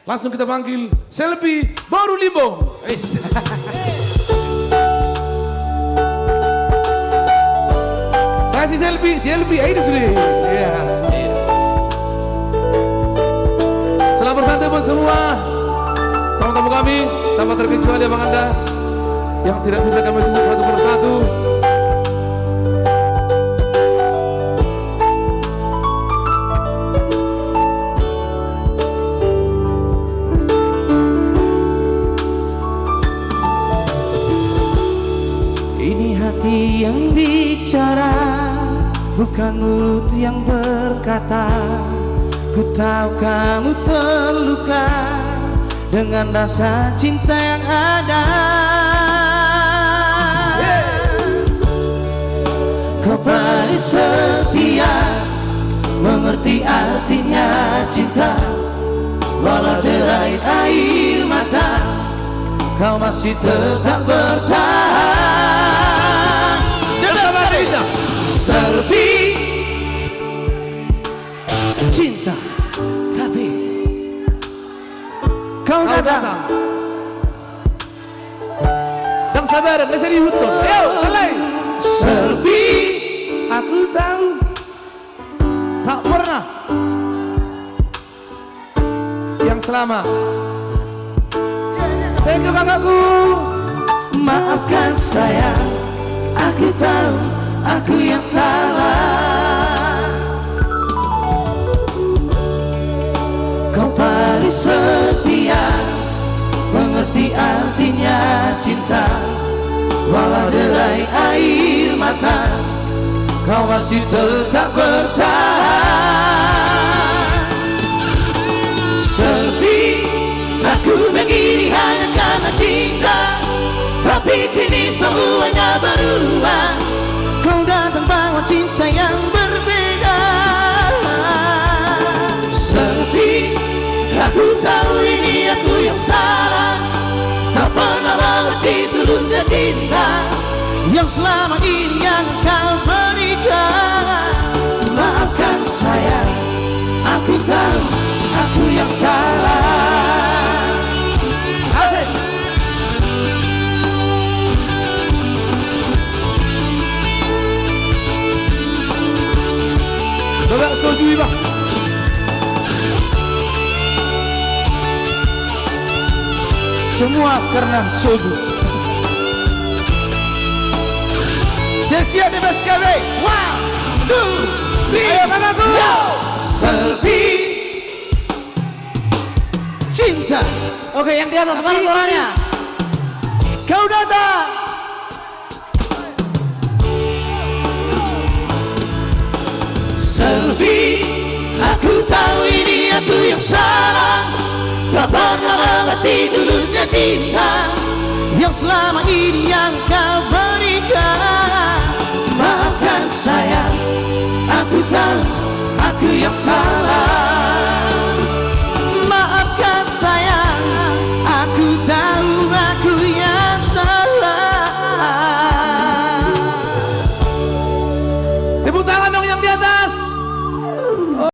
Langsung kita panggil Selfie Baru Limbong. Saya si Selfie, ayo sudah. Iya. Selamat bersantai buat semua tamu-tamu kami, tanpa terkecuali abang Anda yang tidak bisa kami sebut satu persatu. Ini hati yang bicara, bukan mulut yang berkata. Ku tahu kamu terluka dengan rasa cinta yang ada. Kau paling setia, mengerti artinya cinta. Walau derai air mata, kau masih tetap bertahan. Selfie cinta, tapi kau datang Dan sabaran, saya di hutan. Ayo, selesai. Selfie, aku tahu tak pernah Yang selama. thank you kakakku. Maafkan saya, aku tahu aku yang salah. Kau paling setia, mengerti artinya cinta. Walau derai air mata, kau masih tetap bertahan. Selfie, aku begini hanya karena cinta, tapi kini semuanya berubah. Kau datang bawa cinta yang berbeda. Selfie, aku tahu ini aku yang salah, tak pernah mengerti tulusnya cinta yang selama ini yang kau berikan. Maafkan saya, aku tahu aku yang salah. Asik. Bapak soju bang. Semua karena soju. Sesi di BSKB. 1, 2, 3. Ayo kakakku. Selfie cinta. Oke, yang di atas mana suaranya? Kau datang. Selfie, aku tahu ini aku yang salah, tak pernah mengerti tulusnya cinta yang selama ini yang kau berikan. Maafkan saya, aku tahu aku yang salah.